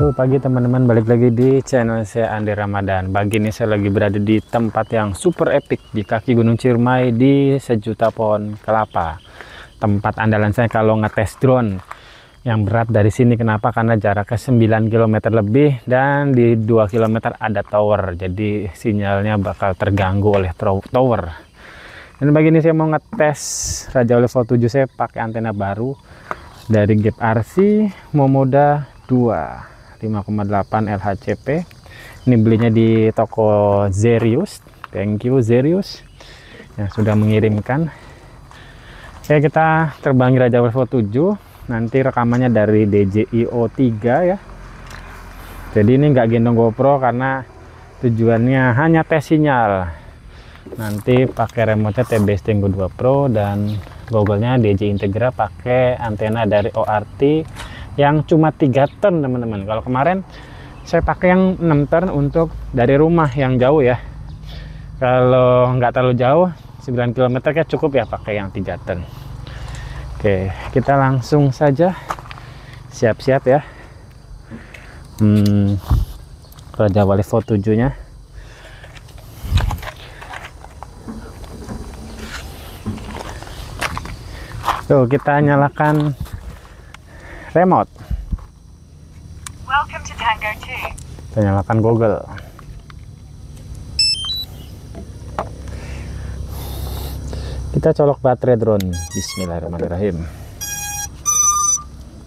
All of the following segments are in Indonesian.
Halo pagi teman-teman, balik lagi di channel saya Andi Ramadan. Pagi ini saya lagi berada di tempat yang super epic di kaki Gunung Ciremai di sejuta pohon kelapa. Tempat andalan saya kalau ngetes drone yang berat dari sini. Kenapa? Karena jaraknya 9 km lebih dan di 2 km ada tower. Jadi sinyalnya bakal terganggu oleh tower. Dan pagi ini saya mau ngetes Raja Level 7 saya pakai antena baru dari Gap RC Momoda 2 5,8 LHCP. Ini belinya di toko Zerius. Thank you Zerius yang sudah mengirimkan. Oke, kita terbangi Raja Level 7. Nanti rekamannya dari DJI-O 3 ya. Jadi ini nggak gendong GoPro karena tujuannya hanya tes sinyal. Nanti pakai remote TB Stinggo 2 Pro dan goggle-nya DJI Integra pakai antena dari ORT yang cuma 3 turn teman-teman. Kalau kemarin saya pakai yang 6 turn untuk dari rumah yang jauh ya. Kalau nggak terlalu jauh 9 km kayak cukup ya pakai yang 3 turn. Oke, kita langsung saja siap-siap ya. Raja Level 7 nya. Tuh, kita nyalakan remote. Welcome to Tango 2. Kita nyalakan Google. Kita colok baterai drone. Bismillahirrahmanirrahim.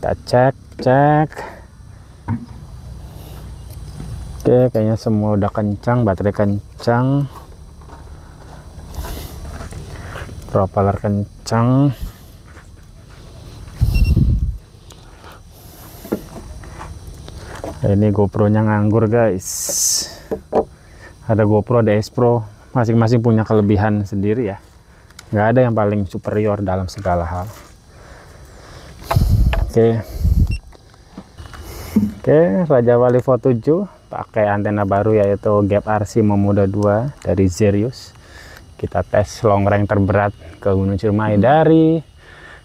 Kita cek. Oke, kayaknya semua udah kencang, baterai kencang, propeller kencang. Ini GoPro-nya nganggur guys. Ada GoPro, ada S Pro, masing-masing punya kelebihan sendiri ya. Nggak ada yang paling superior dalam segala hal. Oke, Raja Level 7 pakai antena baru yaitu Gap RC Momoda 2 dari Zerius. Kita tes long range terberat ke Gunung Ciremai dari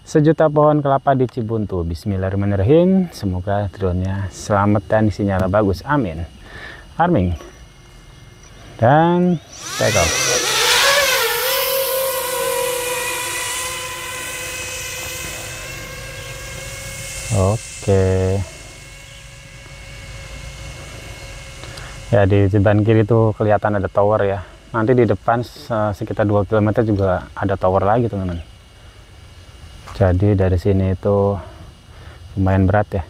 sejuta pohon kelapa di Cibuntu. Bismillahirrahmanirrahim. Semoga drone-nya selamat dan sinyalnya bagus. Amin. Arming. Dan take off. Oke. Ya, di sebelah kiri itu kelihatan ada tower ya. Nanti di depan sekitar 2 km juga ada tower lagi teman-teman. Jadi dari sini itu lumayan berat ya.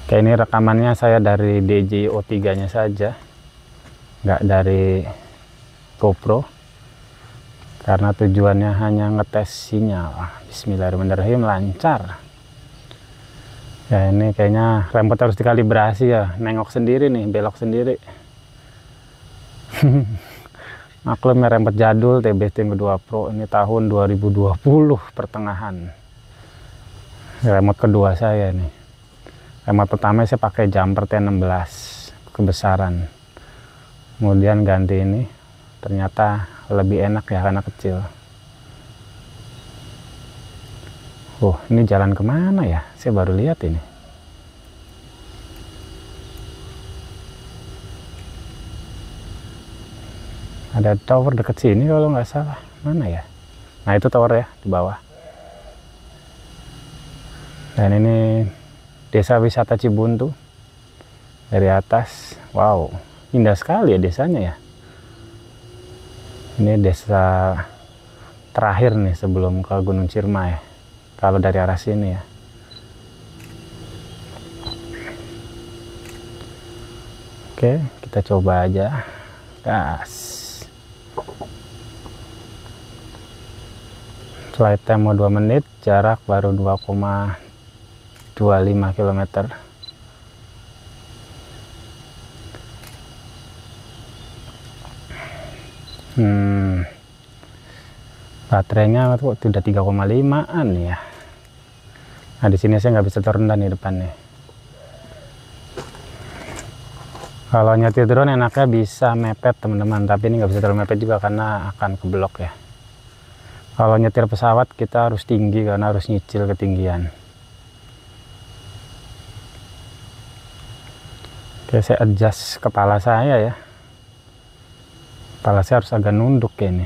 Kayak ini rekamannya saya dari DJI-O 3 nya saja, nggak dari GoPro, karena tujuannya hanya ngetes sinyal. Bismillahirrahmanirrahim, lancar ya. Ini kayaknya remote harus dikalibrasi ya, nengok sendiri nih, belok sendiri. Maklum ya, remote jadul TB Stinggo 2 Pro ini tahun 2020 pertengahan. Remote kedua saya nih. Remote pertama saya pakai Jumper T16 kebesaran. Kemudian ganti ini, ternyata lebih enak ya karena kecil. Ini jalan kemana ya? Saya baru lihat ini. Ada tower dekat sini kalau nggak salah. Mana ya? Nah itu tower ya di bawah. Dan ini desa wisata Cibuntu dari atas. Wow, indah sekali ya desanya ya. Ini desa terakhir nih sebelum ke Gunung Ciremai. Kalau dari arah sini ya. Oke, kita coba aja. Gas. Flight time 2 menit, jarak baru 2,25 km. Baterainya tuh udah 3,5an ya. Nah di sini saya nggak bisa terendah nih depannya. Kalau nyetir drone enaknya bisa mepet teman-teman, tapi ini nggak bisa terlalu mepet juga karena akan keblok ya. Kalau nyetir pesawat kita harus tinggi karena harus nyicil ketinggian. Oke, saya adjust kepala saya ya. Kepala saya harus agak nunduk ini.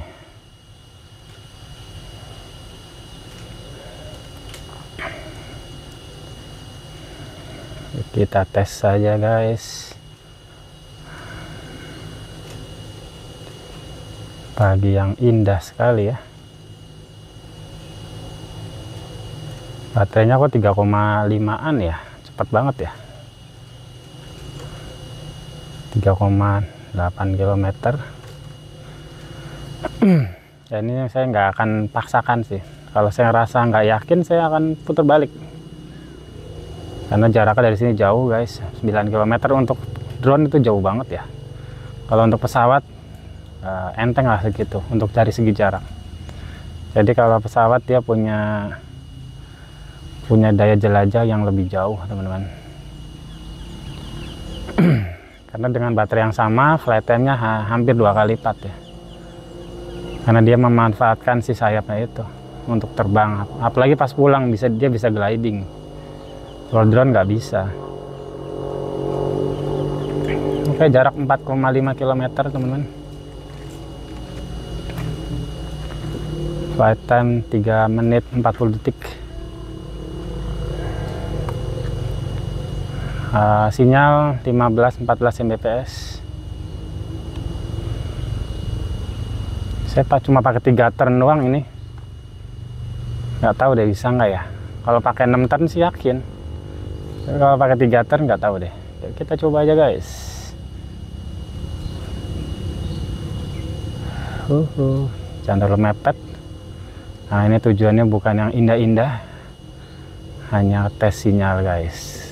Kita tes saja guys. Pagi yang indah sekali ya. Baterainya kok 3,5an ya, cepat banget ya. 3,8 km. Ya ini saya nggak akan paksakan sih. Kalau saya rasa nggak yakin, saya akan putar balik. Karena jaraknya dari sini jauh guys, 9 km untuk drone itu jauh banget ya. Kalau untuk pesawat enteng lah segitu untuk cari segi jarak. Jadi kalau pesawat dia punya daya jelajah yang lebih jauh teman-teman. Karena dengan baterai yang sama, flight time-nya hampir 2 kali lipat ya. Karena dia memanfaatkan si sayapnya itu untuk terbang. Apalagi pas pulang dia bisa gliding. Kalau drone nggak bisa. Oke, jarak 4,5 km teman-teman. Flight time 3 menit 40 detik. Sinyal 15-14 Mbps. Saya cuma pakai 3 turn doang ini. Nggak tahu deh bisa nggak ya. Kalau pakai 6 turn sih yakin. Tapi kalau pakai 3 turn nggak tahu deh. Kita coba aja guys. Jangan terlalu mepet. Nah ini tujuannya bukan yang indah-indah, hanya tes sinyal guys.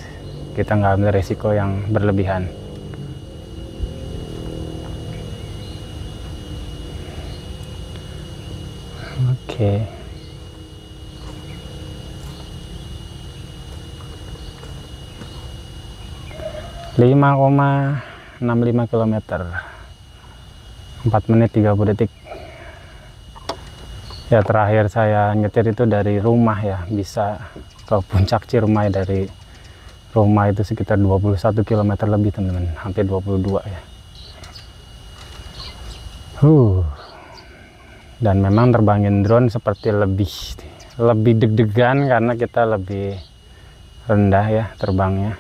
Kita nggak ambil resiko yang berlebihan. Oke. Okay. 5,65 km. 4 menit 30 detik. Ya terakhir saya nyetir itu dari rumah ya, bisa ke puncak Ciremai. Dari rumah itu sekitar 21 km lebih teman-teman, hampir 22 ya. Dan memang terbangin drone seperti lebih deg-degan karena kita lebih rendah ya terbangnya.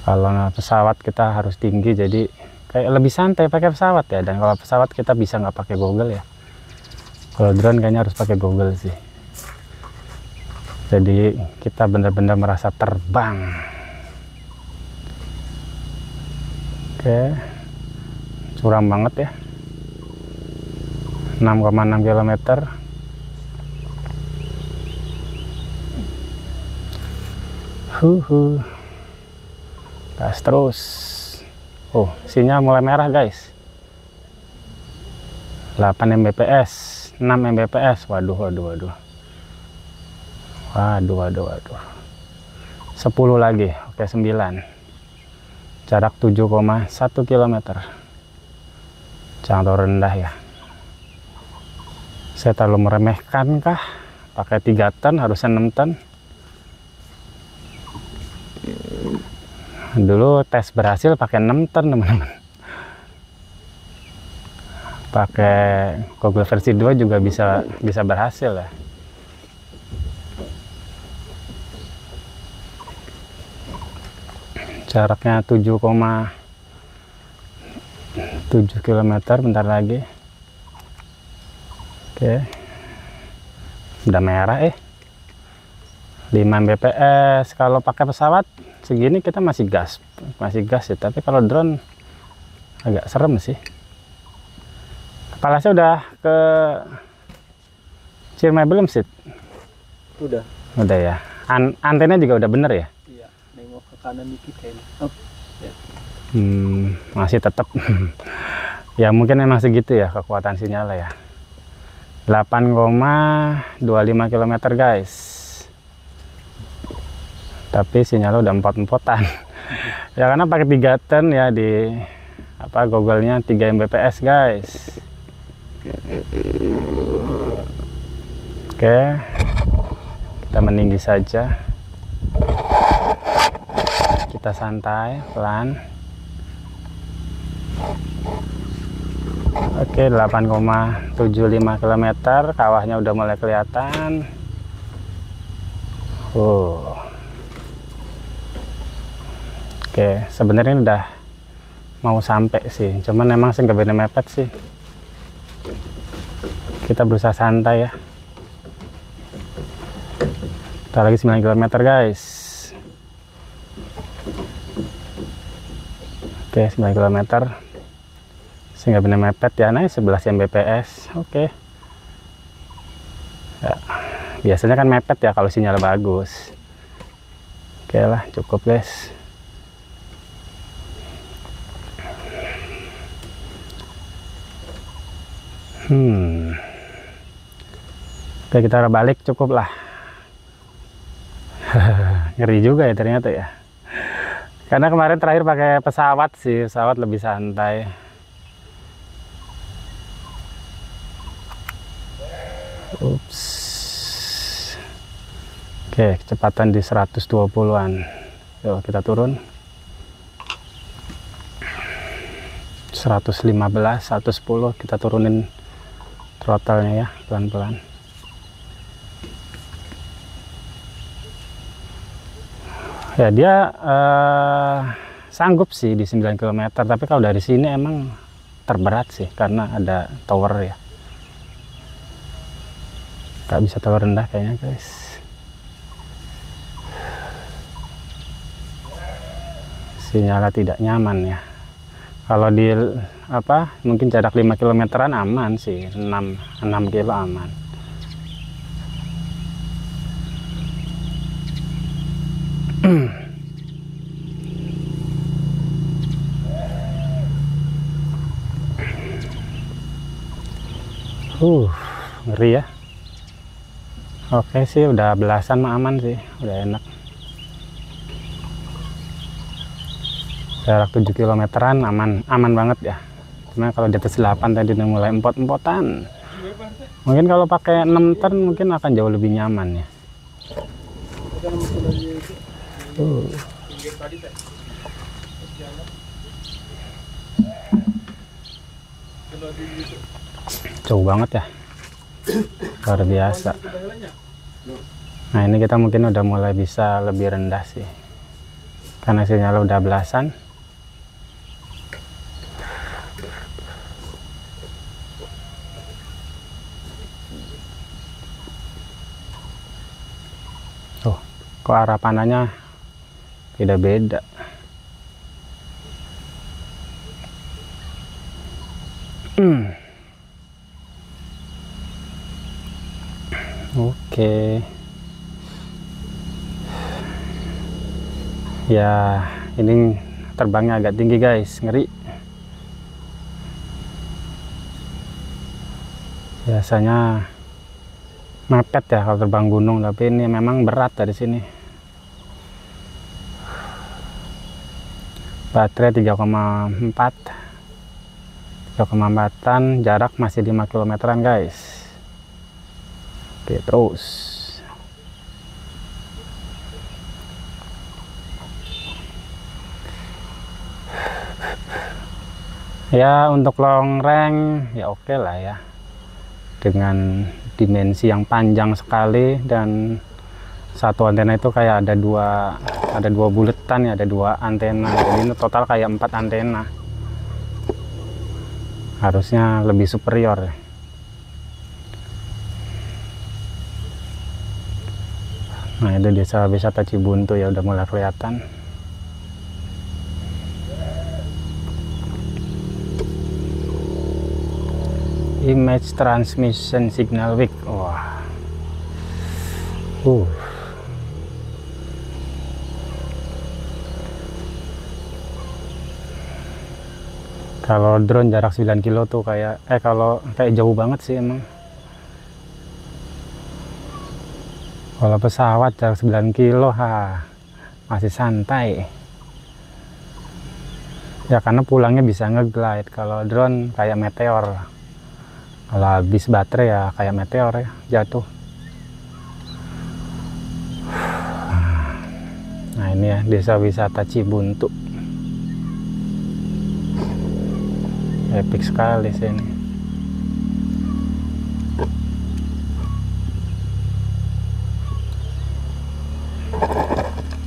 Kalau pesawat kita harus tinggi, jadi kayak lebih santai pakai pesawat ya. Dan kalau pesawat kita bisa nggak pakai goggle ya. Kalau drone kayaknya harus pakai goggle sih. Jadi kita benar-benar merasa terbang. Oke, curam banget ya. 6,6 km. Gas terus. Oh, sinyal mulai merah guys. 8 Mbps, 6 Mbps. Waduh. 10 lagi. Oke, 9. Jarak 7,1 km. Jangan terlalu rendah ya. Saya terlalu meremehkan kah? Pakai 3 ton, harusnya 6 ton. Dulu tes berhasil pakai 6 ton teman-teman. Pakai Google versi 2 juga bisa berhasil ya. Jaraknya 7,7 km, bentar lagi. Oke, udah merah 5 Mbps. Kalau pakai pesawat segini kita masih gas ya, tapi kalau drone agak serem sih. Kepala saya udah ke Ciremai belum sih? Udah ya. Antena juga udah bener ya? iya, nengok ke kanan dikit kayaknya. Ya. Masih tetap ya, mungkin emang segitu ya kekuatan sinyal ya. 8,25 km guys. Tapi sinyal udah empot-empotan. Ya karena pakai 3 ton ya, di Google-nya 3 Mbps guys. Oke, kita meninggi saja. kita santai pelan. Oke, 8,75 km, kawahnya udah mulai kelihatan. Oke, sebenarnya udah mau sampai sih, cuman emang sih nggak bener mepet sih. Kita berusaha santai ya. Kita lagi 9 km guys. Oke, 9 km sehingga benar mepet ya, naik 11 Mbps. Oke ya, biasanya kan mepet ya kalau sinyal bagus. Oke lah, cukup guys. Oke, kita balik cukup lah. Ngeri juga ya ternyata ya, karena kemarin terakhir pakai pesawat sih, pesawat lebih santai. Ups. Oke, kecepatan di 120-an. Yuk kita turun 115, 110, kita turunin throttle-nya ya pelan-pelan. Ya dia sanggup sih di 9 km, tapi kalau dari sini emang terberat sih karena ada tower ya. Gak bisa tower rendah kayaknya guys. Sinyalnya tidak nyaman ya. Kalau di apa mungkin jarak 5 kilometeran aman sih, 6 kilo aman. Ngeri ya. Oke sih, udah belasan mah aman sih, udah enak. Jarak 7 kilometeran aman banget ya. Cuma kalau di atas 8 tadi udah mulai empot-empotan. Mungkin kalau pakai 6 ton mungkin akan jauh lebih nyaman ya. Jauh banget ya, luar biasa. Nah ini kita mungkin udah mulai bisa lebih rendah sih, karena sinyal udah belasan. Tuh, kok arah panahnya beda-beda. Oke. Ya, ini terbangnya agak tinggi guys, ngeri. Biasanya mepet ya kalau terbang gunung, tapi ini memang berat dari sini. Baterai 3,4an, jarak masih 5 kilometeran guys. Oke, terus ya untuk long range ya oke lah ya, dengan dimensi yang panjang sekali dan satu antena itu kayak ada dua buletan ya, ada 2 antena, jadi ini total kayak 4 antena, harusnya lebih superior ya. Nah itu desa wisata Cibuntu ya, udah mulai kelihatan. Image transmission signal weak. Wah. Kalau drone jarak 9 kilo tuh kayak kalau kayak jauh banget sih emang. Kalau pesawat jarak 9 kilo masih santai ya, karena pulangnya bisa nge-glide. Kalau drone kayak meteor, kalau habis baterai ya kayak meteor ya, jatuh. Nah ini ya, desa wisata Cibuntu. Epic sekali sini.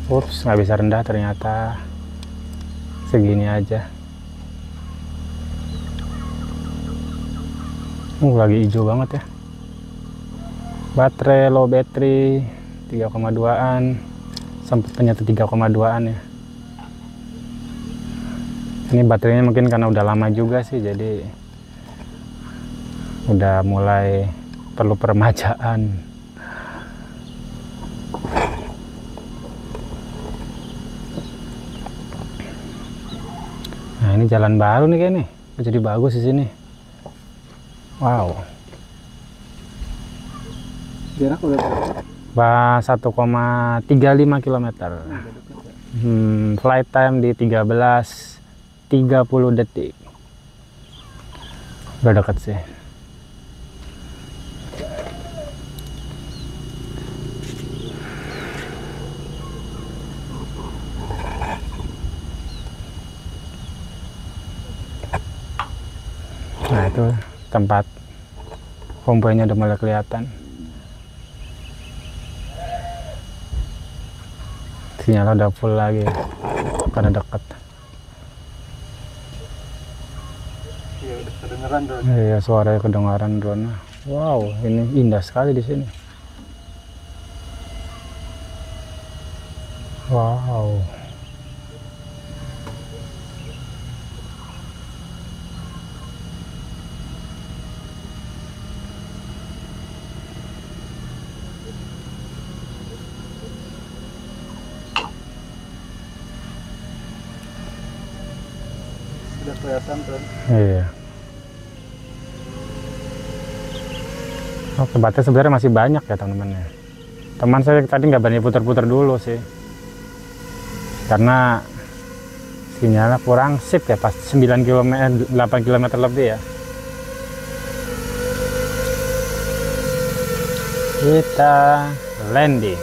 Ups, nggak bisa rendah ternyata. Segini aja. Lagi hijau banget ya. Baterai low battery 3,2an, sempat penyatu 3,2an ya. Ini baterainya mungkin karena udah lama juga sih, jadi udah mulai perlu peremajaan. Nah, ini jalan baru nih kayaknya, jadi bagus di sini. Wow. Jarak udah berapa? 1,35 km. Flight time di 13:30 detik. Udah dekat sih. Nah, itu tempat pompanya udah mulai kelihatan. Sinyal udah full lagi karena dekat. Iya, udah kedengeran drone. Iya, suaranya kedengaran drone. Wow, ini indah sekali di sini. Wow. Sudah kelihatan drone. Iya. Oh, tempatnya sebenarnya masih banyak ya teman-teman ya. Teman saya tadi nggak berani putar-putar dulu sih, karena sinyalnya kurang sip ya pas 9 km, 8 km lebih ya. Kita landing.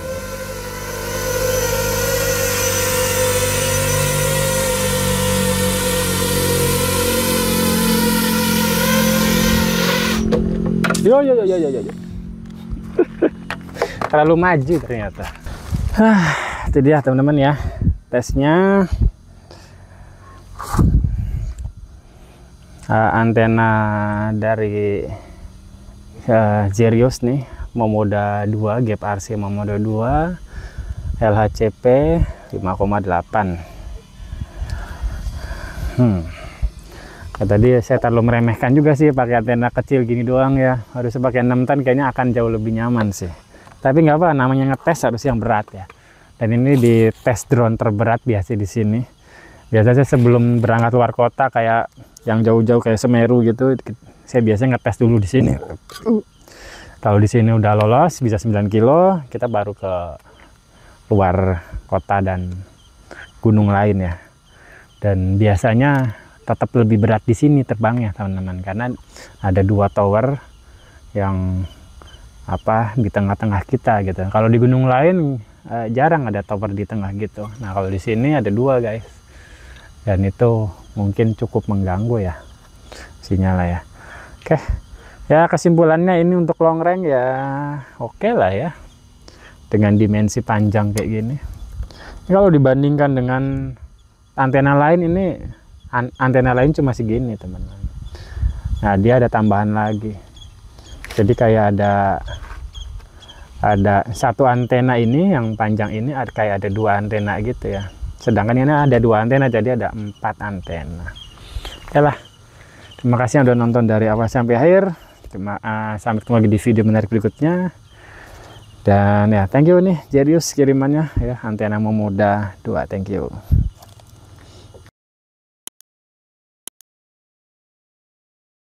Yo. Terlalu maju ternyata. Itu dia teman-teman ya, tesnya. Antena dari Zerius nih, Momoda 2, Gap RC Momoda 2, LHCP 5,8. Tadi saya terlalu meremehkan juga sih pakai antena kecil gini doang ya. Harusnya pakai 6 ton kayaknya akan jauh lebih nyaman sih. Tapi nggak apa, namanya ngetes harus yang berat ya. Dan ini di tes drone terberat biasa di sini. Biasanya sebelum berangkat luar kota kayak yang jauh-jauh kayak Semeru gitu, saya biasanya ngetes dulu di sini. Kalau di sini udah lolos bisa 9 kilo, kita baru ke luar kota dan gunung lain ya. Dan biasanya tetap lebih berat di sini terbangnya teman-teman, karena ada 2 tower yang di tengah-tengah kita gitu. Kalau di gunung lain jarang ada tower di tengah gitu. Nah, kalau di sini ada 2 guys, dan itu mungkin cukup mengganggu ya sinyalnya ya. Oke ya, kesimpulannya ini untuk long range ya oke lah ya, dengan dimensi panjang kayak gini. Ini kalau dibandingkan dengan antena lain, ini antena lain cuma segini teman-teman. Nah, dia ada tambahan lagi, jadi kayak ada satu antena ini yang panjang ini, kayak ada 2 antena gitu ya, sedangkan ini ada 2 antena jadi ada 4 antena. Oke lah, terima kasih yang udah nonton dari awal sampai akhir. Sampai ketemu lagi di video menarik berikutnya. Dan ya, thank you nih Zerius kirimannya ya, antena Momoda 2, thank you.